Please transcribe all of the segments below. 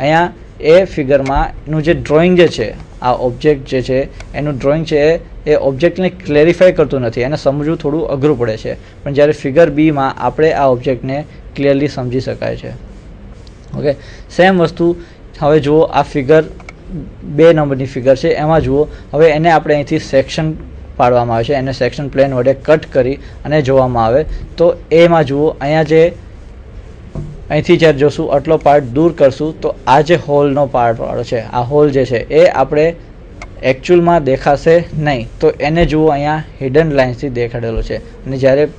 અહીંયા એ ફિગરમાં એનું જે ડ્રોઈંગ જે છે, આ ઓબ્જેક્ટ જે છે એનું ડ્રોઈંગ છે એ ઓબ્જેક્ટને ક્લેરિફાય કરતું નથી, એને સમજવું થોડું અઘરું પડે છે. પણ જ્યારે ફિગર બીમાં આપણે આ ઓબ્જેક્ટને ક્લિયરલી સમજી શકાય છે. ઓકે, સેમ વસ્તુ હવે જુઓ, આ ફિગર 2 નંબરની ફિગર છે, એમાં જુઓ હવે એને આપણે અહીંથી સેક્શન પાડવામાં આવે છે, એને સેક્શન પ્લેન વડે કટ કરી અને જોવામાં આવે તો એમાં જુઓ અહીંયા જે અહીંથી જ્યારે જોશું આટલો પાર્ટ દૂર કરશું તો આ જે હોલનો પાર્ટ વાળો છે, આ હોલ જે છે એ આપણે એકચ્યુઅલમાં દેખાશે નહીં. તો એને જુઓ અહીંયા હિડન લાઇન્સથી દેખાડેલો છે, અને જ્યારે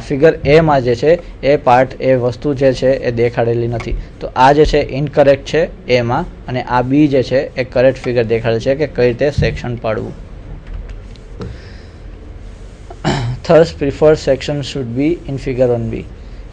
ફિગર એમાં જે છે એ પાર્ટ એ વસ્તુ જે છે એ દેખાડેલી નથી. તો આ જે છે ઇનકરેક્ટ છે એમાં, અને આ બી જે છે એ કરેક્ટ ફિગર દેખાડે છે કે કઈ રીતે સેક્શન પાડવું. Thus, preferred section should be in figure 1b.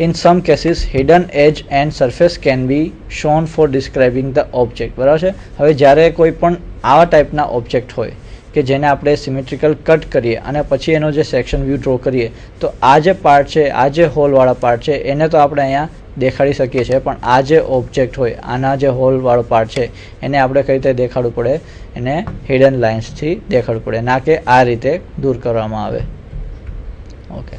In some cases, hidden edge and surface can be shown for describing the object. બરાબર છે. હવે જ્યારે કોઈ પણ આવા ટાઈપના ઓબ્જેક્ટ હોય કે જેને આપણે સિમેટ્રિકલ કટ કરીએ અને પછી એનો જે સેક્શન વ્યૂ ડ્રો કરીએ તો આ જે પાર્ટ છે, આ જે હોલવાળા પાર્ટ છે એને તો આપણે અહીંયા દેખાડી શકીએ છીએ, પણ આ જે ઓબ્જેક્ટ હોય, આના જે હોલવાળો પાર્ટ છે એને આપણે કઈ રીતે દેખાડવું પડે, એને હિડન લાઇન્સથી દેખાડવું પડે, ના કે આ રીતે દૂર કરવામાં આવે. ઓકે,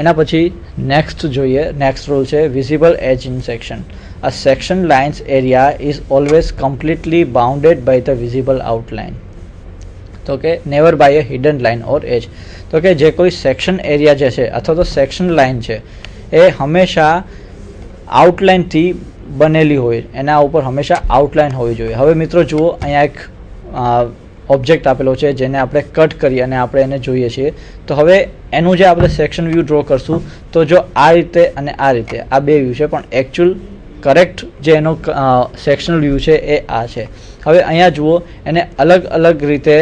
એના પછી નેક્સ્ટ જોઈએ. નેક્સ્ટ રૂલ છે visible edge in section. A section lines area is always completely bounded by the visible outline. તો કે never by a hidden line or edge. તો કે જે કોઈ સેક્શન એરિયા જે છે અથવા તો સેક્શન લાઇન છે એ હંમેશા આઉટલાઇનથી બનેલી હોય, એના ઉપર હંમેશા આઉટલાઇન હોવી જોઈએ. હવે મિત્રો જુઓ, અહીંયા એક ઓબ્જેક્ટ આપેલો છે જેને આપણે કટ કરી અને આપણે એને જોઈએ છીએ. તો હવે એનું જે આપણે સેક્શન વ્યૂ ડ્રો કરશું તો જો આ રીતે અને આ રીતે આ બે વ્યૂ છે, પણ એકચ્યુઅલ કરેક્ટ જે એનો સેક્શનલ વ્યૂ છે એ આ છે. હવે અહીંયા જુઓ, એને અલગ અલગ રીતે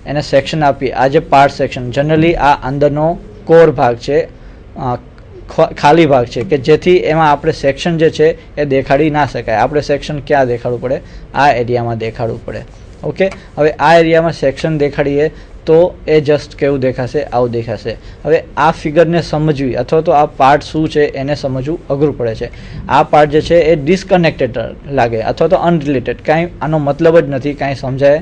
એને સેક્શન આપી. આ જે પાર્ટ સેક્શન જનરલી આ અંદરનો કોર ભાગ છે, ખાલી ભાગ છે, કે જેથી એમાં આપણે સેક્શન જે છે એ દેખાડી ના શકાય. આપણે સેક્શન ક્યાં દેખાડવું પડે, આ એરિયામાં દેખાડવું પડે. ઓકે, હવે આ એરિયામાં સેક્શન દેખાડીએ તો એ જસ્ટ કેવું દેખાશે, આવું દેખાશે. હવે આ ફિગરને સમજવી અથવા તો આ પાર્ટ શું છે એને સમજવું અઘરું પડે છે. આ પાર્ટ જે છે એ ડિસકનેક્ટેડ લાગે અથવા તો અનરિલેટેડ, કાંઈ આનો મતલબ જ નથી, કાંઈ સમજાય,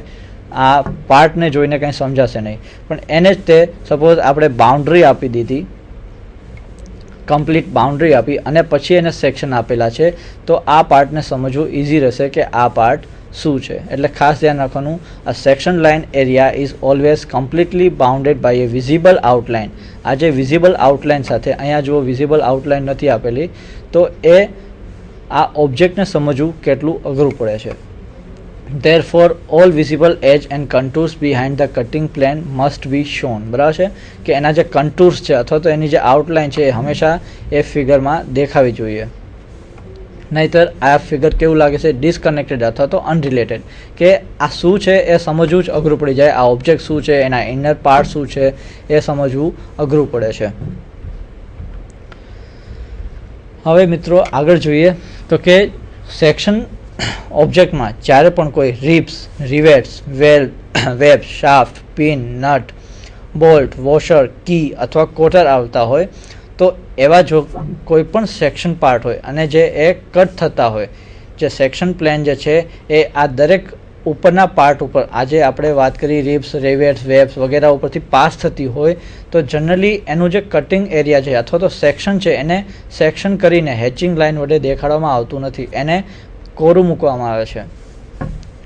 આ પાર્ટને જોઈને કાંઈ સમજાશે નહીં. પણ એને જ તે સપોઝ આપણે બાઉન્ડ્રી આપી દીધી, કમ્પ્લીટ બાઉન્ડ્રી આપી અને પછી એને સેક્શન આપેલા છે, તો આ પાર્ટને સમજવું ઇઝી રહેશે કે આ પાર્ટ શું છે. એટલે ખાસ ધ્યાન રાખવાનું, આ section line area is always completely bounded by a visible outline. આ જે વિઝિબલ આઉટલાઇન સાથે, અહીંયા જુઓ વિઝિબલ આઉટલાઇન નથી આપેલી, તો એ આ ઓબ્જેક્ટને સમજવું કેટલું અઘરું પડે છે. Therefore, all visible edge and contours behind the cutting plane must be shown. બરાબર છે કે એના જે કન્ટુર્સ છે અથવા તો એની જે આઉટલાઇન છે એ હંમેશા એ ફિગરમાં દેખાવી જોઈએ. નહીતર આ ફિગર કેવું લાગે છે, ડિસકનેક્ટેડ અથવા તો અનરિલેટેડ, કે આ શું છે એ સમજવું જ અઘરું પડી જાય. આ ઓબ્જેક્ટ શું છે, એના ઇનર પાર્ટ શું છે એ સમજવું અઘરું પડે છે. હવે મિત્રો આગળ જોઈએ તો કે સેક્શન ઓબ્જેક્ટમાં જ્યારે પણ કોઈ ribs, rivets, web, shaft, pin, nut, bolt, washer, key અથવા કોટર આવતા હોય તો એવા જો કોઈ પણ સેક્શન પાર્ટ હોય અને જે એ કટ થતા હોય, જે સેક્શન પ્લેન જે છે એ આ દરેક ઉપરના પાર્ટ ઉપર, આજે આપણે વાત કરી રિબ્સ, રિવેટ્સ, વેબ્સ વગેરે ઉપરથી પાસ થતી હોય તો જનરલી એનું જે કટિંગ એરિયા છે અથવા તો સેક્શન છે એને સેક્શન કરીને હેચિંગ લાઇન વડે દેખાડવામાં આવતું નથી, એને કોરું મૂકવામાં આવે છે.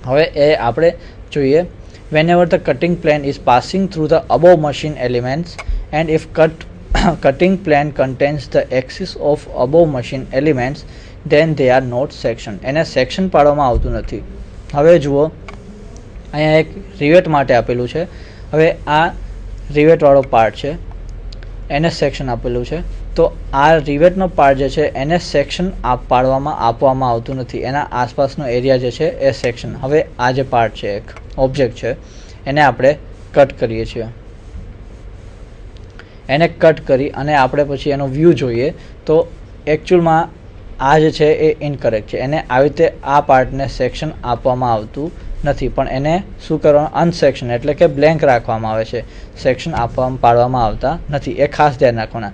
હવે એ આપણે જોઈએ. whenever the cutting plane is passing through the above machine elements and if cutting plane contains the axis of above machine elements then they are not section. એને સેક્શન પાડવામાં આવતું નથી. હવે જુઓ, અહીંયા એક રિવેટ માટે આપેલું છે. હવે આ રિવેટવાળો પાર્ટ છે, એને સેક્શન આપેલું છે, તો આ રિવેટનો પાર્ટ જે છે એને સેક્શન આપવામાં આવતું નથી. એના આસપાસનો એરિયા જે છે એ સેક્શન. હવે આ જે પાર્ટ છે, એક ઓબ્જેક્ટ છે, એને આપણે કટ કરીએ છીએ. એને કટ કરી અને આપણે પછી એનો વ્યૂ જોઈએ તો એકચ્યુઅલમાં આ જે છે એ ઇનકરેક્ટ છે. એને આવી રીતે આ પાર્ટને સેક્શન આપવામાં આવતું નથી, પણ એને શું કરવાનું, અનસેક્શન એટલે કે બ્લેન્ક રાખવામાં આવે છે, સેક્શન પાડવામાં આવતા નથી. એ ખાસ ધ્યાન રાખવાના.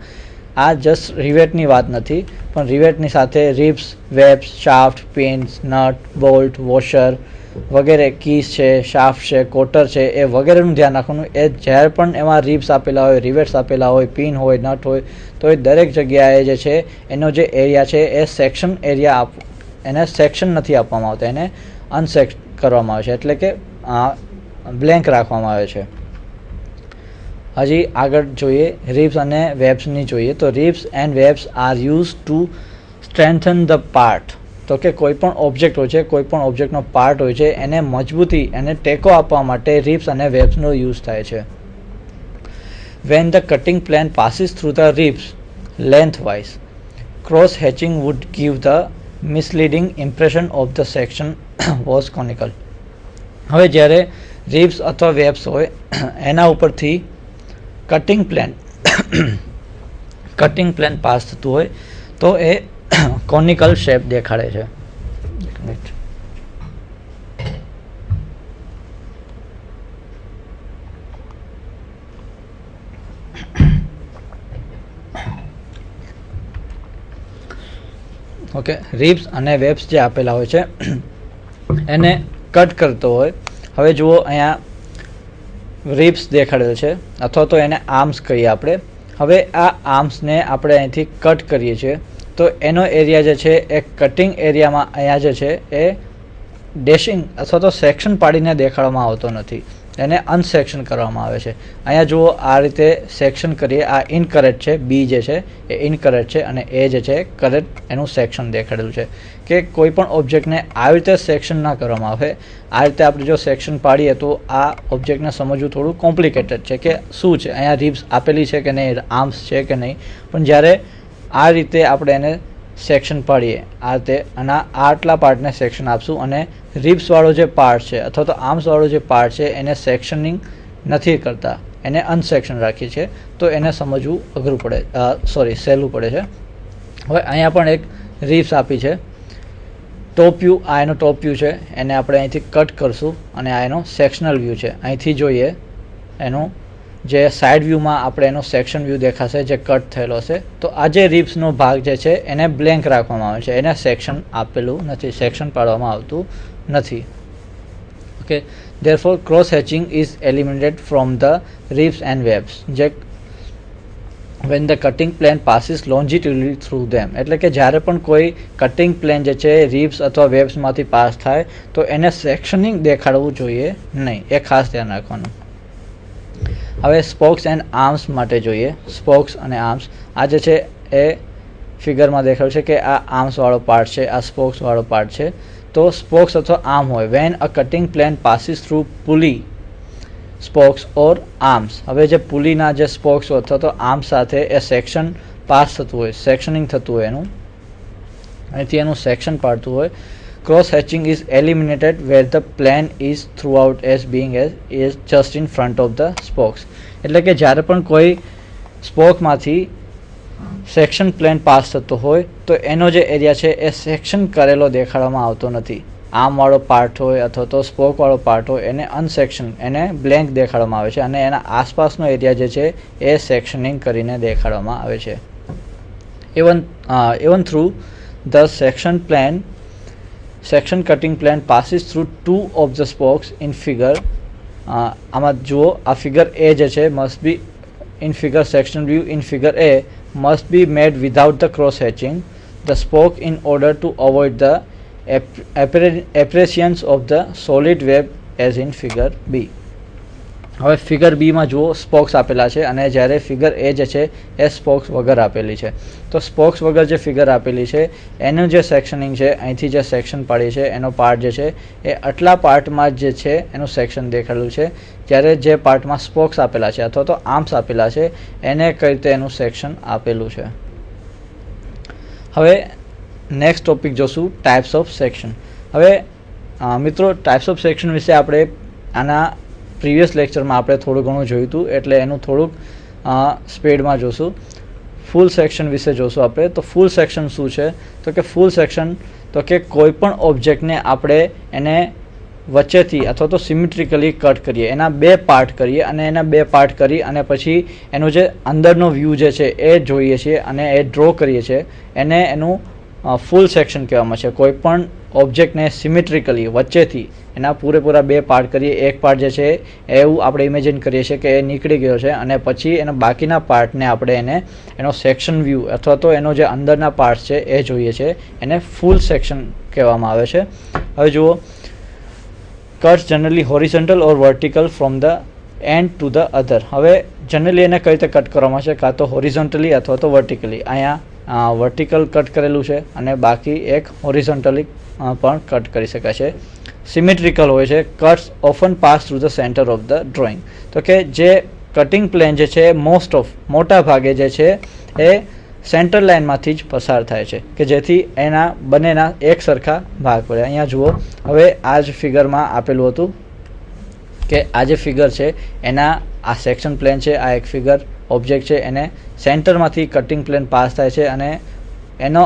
આ જસ્ટ રિવેટની વાત નથી, પણ રિવેટની સાથે ribs, webs, shaft, pins, nut, bolt, washer વગેરે, કીસ છે, શાફ્ટ છે, કોટર છે, એ વગેરેનું ધ્યાન રાખવાનું. એ જ્યારે પણ એમાં રિબ્સ આપેલા હોય, રિવેટ્સ આપેલા હોય, પિન હોય, નટ હોય, તો એ દરેક જગ્યાએ જે છે એનો જે એરિયા છે એ સેક્શન એરિયા એને સેક્શન નથી આપવામાં આવતા, એને અનસેક્ટ કરવામાં આવે છે, એટલે કે બ્લેન્ક રાખવામાં આવે છે. હજી આગળ જોઈએ રિબ્સ અને વેબ્સની જોઈએ. તો ribs and webs are use to strengthen the part. તો કે કોઈ પણ ઓબ્જેક્ટ હોય છે, કોઈ પણ ઓબ્જેક્ટનો પાર્ટ હોય છે, એને મજબૂતી અને ટેકો આપવા માટે રિબ્સ અને વેબ્સનો યુઝ થાય છે. When the cutting plane passes through the ribs lengthwise, cross hatching would give the misleading impression of the section was conical. હવે જ્યારે રિબ્સ અથવા વેબ્સ હોય એના ઉપરથી કટિંગ પ્લેન પાસ થતું હોય તો એ કોનિકલ શેપ દેખાડે છે. ઓકે, રિબ્સ અને વેબ્સ જે આપેલા હોય છે એને કટ કરતો હોય. હવે જુઓ અહીંયા રિબ્સ દેખાડેલ છે, અથવા તો એને આર્મ્સ કહીએ આપણે. હવે આ આર્મ્સને આપણે અહીંથી કટ કરીએ છીએ તો એનો એરિયા જે છે એ કટિંગ એરિયામાં અહીંયા જે છે એ ડેશિંગ અથવા તો સેક્શન પાડીને દેખાડવામાં આવતો નથી, એને અનસેક્શન કરવામાં આવે છે. અહીંયા જુઓ આ રીતે સેક્શન કરીએ, આ ઇનકરેક્ટ છે, બી જે છે એ ઇનકરેક્ટ છે અને એ જે છે કરેક્ટ એનું સેક્શન દેખાડેલું છે. કે કોઈ પણ ઓબ્જેક્ટને આવી રીતે સેક્શન ના કરવામાં આવે. આ રીતે આપણે જો સેક્શન પાડીએ તો આ ઓબ્જેક્ટને સમજવું થોડું કોમ્પ્લિકેટેડ છે કે શું છે, અહીંયા રિબ્સ આપેલી છે કે નહીં, આર્મ્સ છે કે નહીં. પણ જ્યારે આ રીતે આપણે એને સેક્શન પાડીએ આ રીતે અને આટલા પાર્ટને સેક્શન આપશું અને રિબ્સવાળો જે પાર્ટ છે અથવા તો આર્મ્સવાળો જે પાર્ટ છે એને સેક્શનિંગ નથી કરતા, એને અનસેક્શન રાખીએ છીએ, તો એને સમજવું અઘરું પડે, સહેલું પડે છે. હવે અહીંયા પણ એક રિબ્સ આપી છે, ટોપ વ્યૂ, આ એનો ટોપ વ્યૂ છે, એને આપણે અહીંથી કટ કરશું અને આ એનો સેક્શનલ વ્યૂ છે. અહીંથી જોઈએ એનું જે સાઇડ વ્યૂમાં આપણે એનો સેક્શન વ્યૂ દેખાશે જે કટ થયેલો હશે. તો આ જે રિબ્સનો ભાગ જે છે એને બ્લેન્ક રાખવામાં આવે છે, એને સેક્શન આપેલું નથી, સેક્શન પાડવામાં આવતું નથી. Okay, therefore cross hatching is eliminated from the ribs and webs when the cutting plane passes longitudinally through them. એટલે કે જ્યારે પણ કોઈ કટિંગ પ્લેન જે છે રિબ્સ અથવા વેબ્સમાંથી પાસ થાય તો એને સેક્શનિંગ દેખાડવું જોઈએ નહીં, એ ખાસ ધ્યાન રાખવાનું. હવે સ્પોક્સ એન્ડ આર્મ્સ માટે જોઈએ. સ્પોક્સ અને આર્મ્સ આ જે છે એ ફિગરમાં દેખાડ્યું છે કે આ આર્મ્સવાળો પાર્ટ છે, આ સ્પોક્સવાળો પાર્ટ છે. તો સ્પોક્સ અથવા આર્મ હોય વેન અ cutting plane passes through pulley, spokes ઓર આર્મ્સ. હવે જે પુલીના જે સ્પોક્સ અથવા તો આર્મ સાથે એ સેક્શન પાસ થતું હોય, સેક્શનિંગ થતું હોય, એનું અહીંથી એનું સેક્શન પાડતું હોય. Cross hatching is eliminated where the plane is throughout as being as is just in front of the spokes. એટલે કે જ્યારે પણ કોઈ સ્પોકમાંથી સેક્શન પ્લેન પાસ થતો હોય તો એનો જે એરિયા છે એ સેક્શન કરેલો દેખાડવામાં આવતો નથી. આર્મવાળો પાર્ટ હોય અથવા તો સ્પોકવાળો પાર્ટ હોય એને અનસેક્શન, એને બ્લેન્ક દેખાડવામાં આવે છે અને એના આસપાસનો એરિયા જે છે એ સેક્શનિંગ કરીને દેખાડવામાં આવે છે. even through the section cutting plane passes through two of the spokes in figure. આમાં જુઓ આ ફિગર એ જે છે must be in figure section view in figure A must be made without the cross hatching the spoke in order to avoid the apprehensions of the solid web as in figure B. હવે figure બીમાં જુઓ spokes આપેલા છે અને જ્યારે figure એ જે છે એ spokes વગર આપેલી છે. તો સ્પોક્સ વગર જે ફિગર આપેલી છે એનું જે સેક્શનિંગ છે, અહીંથી જે સેક્શન પાડી છે એનો પાર્ટ જે છે એ આટલા પાર્ટમાં જે છે એનું સેક્શન દેખાડેલું છે, જ્યારે જે પાર્ટમાં સ્પોક્સ આપેલા છે અથવા તો આર્મ્સ આપેલા છે એને કઈ રીતે એનું સેક્શન આપેલું છે. હવે નેક્સ્ટ ટોપિક જોશું ટાઈપ્સ ઓફ સેક્શન. હવે મિત્રો ટાઈપ્સ ઓફ સેક્શન વિશે આપણે આના પ્રીવિયસ લેક્ચરમાં આપણે થોડું ઘણું જોયું હતું, એટલે એનું થોડુંક સ્પીડમાં જોશું. ફૂલ સેક્શન વિશે જોશું આપણે. તો ફૂલ સેક્શન શું છે? તો કે ફૂલ સેક્શન તો કે કોઈ પણ ઓબ્જેક્ટને આપણે એને વચ્ચેથી અથવા તો સિમેટ્રિકલી કટ કરીએ, એના બે પાર્ટ કરીએ અને એના બે પાર્ટ કરી અને પછી એનો જે અંદરનો વ્યૂ જે છે એ જોઈએ છીએ અને એ ડ્રો કરીએ છીએ, એને એનું ફૂલ સેક્શન કહેવામાં છે. કોઈ પણ ઓબ્જેક્ટને સિમેટ્રિકલી વચ્ચેથી એના પૂરેપૂરા બે પાર્ટ કરીએ, એક પાર્ટ જે છે એવું આપણે ઇમેજિન કરીએ છીએ કે એ નીકળી ગયો છે અને પછી એના બાકીના પાર્ટને આપણે એનો સેક્શન વ્યૂ અથવા તો એનો જે અંદરના પાર્ટ છે એ જોઈએ છે, એને ફૂલ સેક્શન કહેવામાં આવે છે. હવે જુઓ, cuts generally horizontal or vertical from the and to the other. હવે જનરલી એને કઈ રીતે કટ કરવામાં છે, કાં તો હોરિઝોન્ટલી અથવા તો વર્ટિકલી. અહીંયા વર્ટિકલ કટ કરેલું છે અને બાકી એક હોરિઝોન્ટલી પણ કટ કરી શકાય છે. સિમેટ્રિકલ હોય છે. Cuts often pass through the centre of the drawing. તો કે જે કટિંગ પ્લેન જે છે મોટા ભાગે જે છે એ સેન્ટર લાઇનમાંથી જ પસાર થાય છે કે જેથી એના બંનેના એક સરખા ભાગ પડે. અહીંયા જુઓ, હવે આ જ ફિગરમાં આપેલું હતું કે આ જે ફિગર છે એના આ સેક્શન પ્લેન છે, આ એક ફિગર ઓબ્જેક્ટ છે, એને સેન્ટરમાંથી કટિંગ પ્લેન પાસ થાય છે અને એનો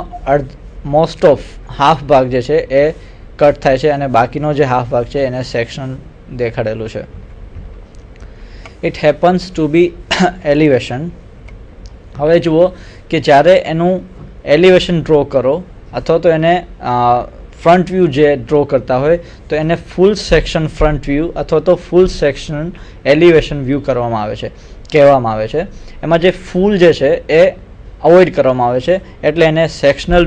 મોસ્ટ ઓફ હાફ ભાગ જે છે એ કટ થાય છે અને બાકીનો જે હાફ ભાગ છે એને સેક્શન દેખાડેલું છે. It happens to be elevation. હવે જુઓ કે જ્યારે એનું એલિવેશન ડ્રો કરો અથવા તો એને ફ્રન્ટ વ્યૂ જે ડ્રો કરતા હોય તો એને ફૂલ સેક્શન ફ્રન્ટ વ્યૂ અથવા તો ફૂલ સેક્શન એલિવેશન વ્યૂ કહેવામાં આવે છે. એમાં જે ફૂલ જે છે એ અવોઇડ કરવામાં આવે છે, એટલે એને સેક્શનલ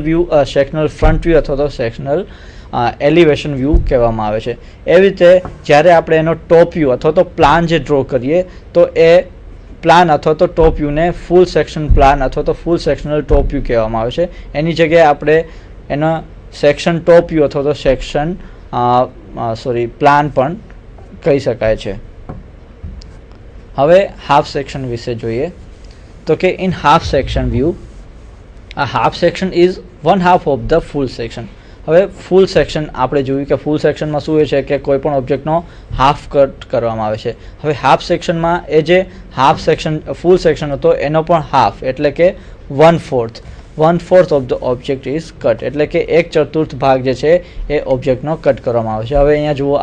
ફ્રન્ટ વ્યૂ અથવા તો સેક્શનલ એલિવેશન વ્યૂ કહેવામાં આવે છે. એવી રીતે જ્યારે આપણે એનો ટોપ વ્યૂ અથવા તો પ્લાન જે ડ્રો કરીએ તો એ પ્લાન અથવા તો ટોપ વ્યૂને ફૂલ સેક્શન પ્લાન અથવા તો ફૂલ સેક્શનલ ટોપ વ્યૂ કહેવામાં આવે છે. એની જગ્યાએ આપણે એનો સેક્શન ટોપ વ્યૂ અથવા તો સેક્શન પ્લાન પણ કહી શકાય છે. હવે હાફ સેક્શન વિશે જોઈએ તો કે ઇન હાફ સેક્શન વ્યૂ, આ half section is 1/2 of the full section. હવે ફૂલ સેક્શન આપણે જોયું કે ફૂલ સેક્શનમાં શું હોય છે કે કોઈ પણ ઓબ્જેક્ટનો હાફ કટ કરવામાં આવે છે. હવે હાફ સેક્શનમાં એ જે હાફ સેક્શન ફૂલ સેક્શન હતો એનો પણ હાફ એટલે કે 1/4 of the object is cut, એટલે કે 1/4 ભાગ જે છે એ ઓબ્જેક્ટનો કટ કરવામાં આવે છે. હવે અહીંયા જુઓ,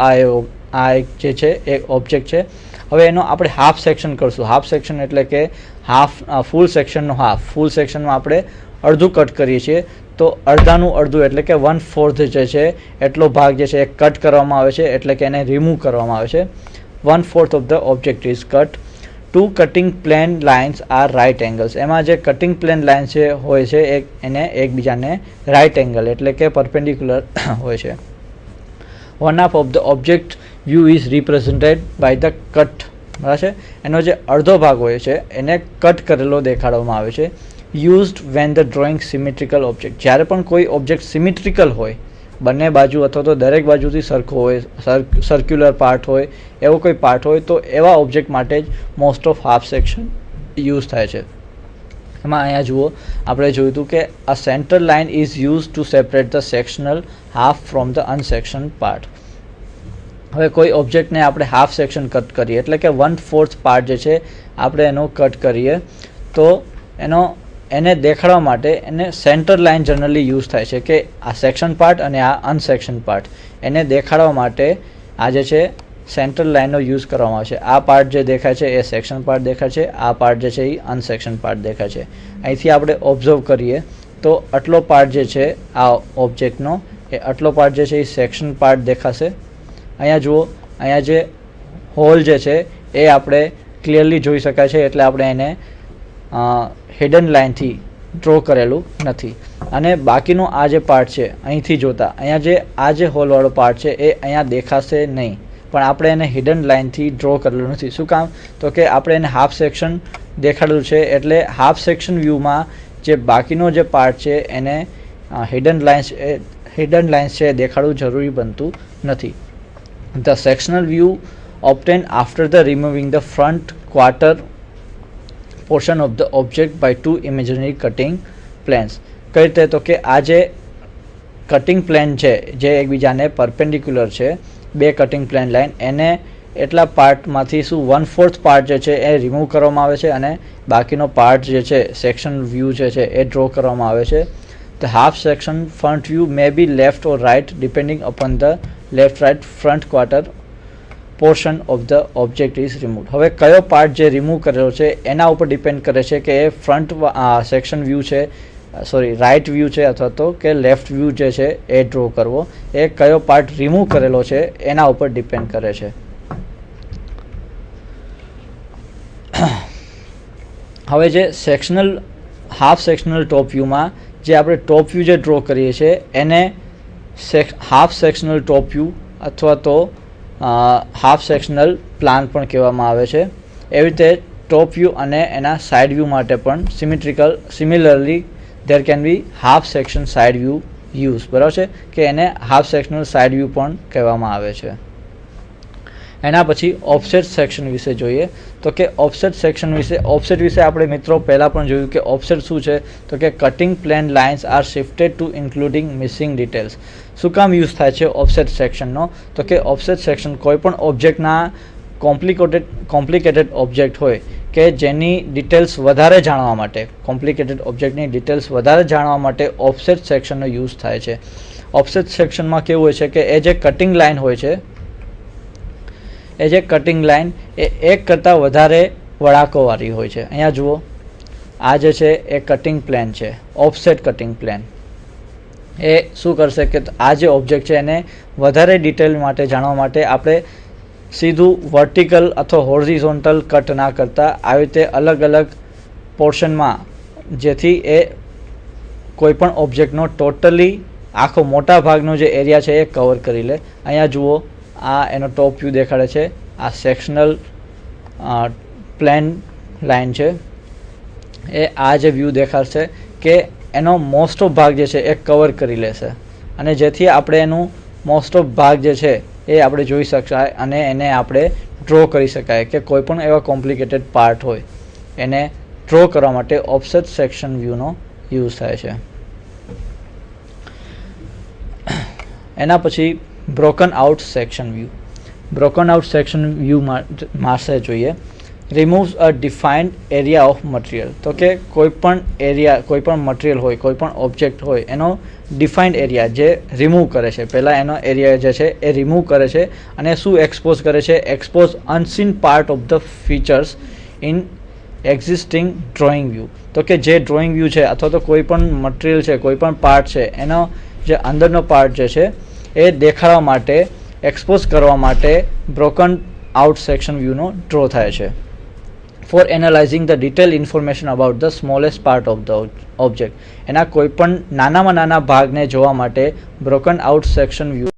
આ એક જે છે એ ઓબ્જેક્ટ છે. હવે એનો આપણે હાફ સેક્શન કરશું. હાફ સેક્શન એટલે કે ફૂલ સેક્શનનો હાફ. ફૂલ સેક્શનમાં આપણે અડધું કટ કરીએ છીએ તો અડધાનું અડધું એટલે કે 1/4 જે છે એટલો ભાગ જે છે એ કટ કરવામાં આવે છે, એટલે કે એને રિમૂવ કરવામાં આવે છે. 1/4 of the object is cut. 2 cutting plane lines are right angles. એમાં જે કટિંગ પ્લેન લાઇન છે હોય છે એને એકબીજાને રાઇટ એંગલ એટલે કે પરપેન્ડિક્યુલર હોય છે. 1/2 of the object view is represented by the cut. બરાબર છે. એનો જે અડધો ભાગ હોય છે એને કટ કરેલો દેખાડવામાં આવે છે. Used when the drawing symmetrical object. જ્યારે પણ કોઈ ઓબ્જેક્ટ સિમેટ્રિકલ હોય, બંને બાજુ અથવા તો દરેક બાજુથી સરખો હોય, સર્ક્યુલર પાર્ટ હોય, એવો કોઈ પાર્ટ હોય તો એવા ઓબ્જેક્ટ માટે જ most of half section use થાય છે. એમાં અહીંયા જુઓ, આપણે જોયું હતું કે આ centre line is use to separate the sectional half from the unsection part. હવે કોઈ ઓબ્જેક્ટને આપણે હાફ સેક્શન કટ કરીએ એટલે કે 1/4 પાર્ટ જે છે આપણે એનો કટ કરીએ તો એને દેખાડવા માટે એને સેન્ટર લાઇન જનરલી યુઝ થાય છે કે આ સેક્શન પાર્ટ અને આ અનસેક્શન પાર્ટ, એને દેખાડવા માટે આ જે છે સેન્ટર લાઇનનો યુઝ કરવામાં આવે છે. આ પાર્ટ જે દેખાય છે એ સેક્શન પાર્ટ દેખાય છે, આ પાર્ટ જે છે એ અનસેક્શન પાર્ટ દેખાય છે. અહીંથી આપણે ઓબ્ઝર્વ કરીએ તો આટલો પાર્ટ જે છે આ ઓબ્જેક્ટનો એ આટલો પાર્ટ જે છે એ સેક્શન પાર્ટ દેખાશે. અહીંયા જુઓ, અહીંયા જે હોલ જે છે એ આપણે ક્લિયરલી જોઈ શકાય છે, એટલે આપણે એને હિડન લાઇનથી ડ્રો કરેલું નથી. અને બાકીનો આ જે પાર્ટ છે અહીંથી જોતા અહીંયા જે હોલવાળો પાર્ટ છે એ અહીંયા દેખાશે નહીં, પણ આપણે એને હિડન લાઇનથી ડ્રો કરેલું નથી. શું કામ? તો કે આપણે એને હાફ સેક્શન દેખાડેલું છે, એટલે હાફ સેક્શન વ્યૂમાં જે બાકીનો જે પાર્ટ છે એને હિડન લાઇન્સ છે દેખાડવું જરૂરી બનતું નથી. The sectional view obtained after the removing the front quarter portion of the object by 2 imaginary cutting planes. કઈ રીતે? તો કે આ જે કટિંગ પ્લેન છે જે એકબીજાને પરપેન્ડિક્યુલર છે, બે કટિંગ પ્લેન લાઇન, એને એટલા પાર્ટમાંથી શું 1/4 પાર્ટ જે છે એ રિમૂવ કરવામાં આવે છે અને બાકીનો પાર્ટ જે છે સેક્શન વ્યૂ જે છે એ ડ્રો કરવામાં આવે છે. The half section front view may be left or right depending upon the left right front quarter portion of the object is remove. હવે કયો પાર્ટ જે રિમૂવ કરેલો છે એના ઉપર ડિપેન્ડ કરે છે કે એ ફ્રન્ટ સેક્શન વ્યૂ છે, રાઇટ વ્યૂ છે અથવા તો કે લેફ્ટ વ્યૂ જે છે એ ડ્રો કરવો, એ કયો પાર્ટ રિમૂવ કરેલો છે એના ઉપર ડિપેન્ડ કરે છે. હવે જે હાફ સેક્શનલ ટોપ વ્યૂમાં જે આપણે ટોપ વ્યૂ જે ડ્રો કરીએ છીએ એને હાફ સેક્શનલ ટોપ વ્યૂ અથવા તો હાફ સેક્શનલ પ્લાન પણ કહેવામાં આવે છે. એવી રીતે ટોપ વ્યૂ અને એના સાઇડ વ્યૂ માટે પણ similarly there can be half section side view use, બરાબર છે, કે એને હાફ સેક્શનલ સાઇડ વ્યૂ પણ કહેવામાં આવે છે. એના પછી ઓફસેટ સેક્શન વિશે જોઈએ તો કે ઓફસેટ વિશે આપણે મિત્રો પહેલાં પણ જોયું કે ઓફસેટ શું છે તો કે cutting plane lines are shifted to including missing details. શું કામ યુઝ થાય છે ઓફસેટ સેક્શનનો તો કે ઓફસેટ સેક્શન કોઈ પણ ઓબ્જેક્ટના કોમ્પ્લિકેટેડ ઓબ્જેક્ટ હોય કે જેની ડિટેલ્સ વધારે જાણવા માટે, કોમ્પ્લિકેટેડ ઓબ્જેક્ટની ડિટેલ્સ વધારે જાણવા માટે ઓફસેટ સેક્શનનો યુઝ થાય છે. ઓફસેટ સેક્શનમાં કેવું હોય છે કે એ જે કટિંગ લાઇન હોય છે એ એક કરતાં વધારે વળાંકોવાળી હોય છે. અહીંયા જુઓ, આ જે છે એ કટિંગ પ્લેન છે, ઓફસેટ કટિંગ પ્લેન. એ શું કરશે કે આ જે ઓબ્જેક્ટ છે એને વધારે ડિટેલ માટે જાણવા માટે આપણે સીધું વર્ટિકલ અથવા હોરિઝોન્ટલ કટ ના કરતા આવી રીતે અલગ અલગ પોર્શનમાં, જેથી એ કોઈપણ ઓબ્જેક્ટનો ટોટલી આખો મોટા ભાગનો જે એરિયા છે એ કવર કરી લે. અહીંયા જુઓ, આ એનો ટોપ વ્યૂ દેખાડે છે, આ સેક્શનલ પ્લેન લાઇન છે, એ આ જે વ્યૂ દેખાડશે કે એનો મોસ્ટ ઓફ ભાગ જે છે એ કવર કરી લેશે, અને જેથી આપણે એનું મોસ્ટ ઓફ ભાગ જે છે એ આપણે જોઈ શકાય અને એને આપણે ડ્રો કરી શકાય કે કોઈ પણ એવા કોમ્પ્લિકેટેડ પાર્ટ હોય એને ડ્રો કરવા માટે ઓફસેટ સેક્શન વ્યૂનો યુઝ થાય છે. એના પછી બ્રોકન આઉટ સેક્શન વ્યૂ માટે જોઈએ. રિમૂવ્સ અ ડિફાઇન્ડ એરિયા ઓફ મટીરિયલ. તો કે કોઈ પણ મટીરિયલ હોય, કોઈ પણ ઓબ્જેક્ટ હોય એનો ડિફાઇન્ડ એરિયા જે રિમૂવ કરે છે, પહેલાં એનો એરિયા જે છે એ રિમૂવ કરે છે અને શું એક્સપોઝ કરે છે, expose unseen part of the features in existing drawing view. તો કે જે ડ્રોઈંગ વ્યૂ છે અથવા તો કોઈ પણ મટીરિયલ છે, કોઈ પણ પાર્ટ છે, એનો જે અંદરનો પાર્ટ જે છે એ દેખાડવા માટે, એક્સપોઝ કરવા માટે બ્રોકન આઉટ સેક્શન વ્યૂનો ડ્રો થાય છે. For analysing the detail information about the smallest part of the object. એના કોઈ પણ નાનામાં નાના ભાગને જોવા માટે બ્રોકન આઉટ સેક્શન વ્યૂ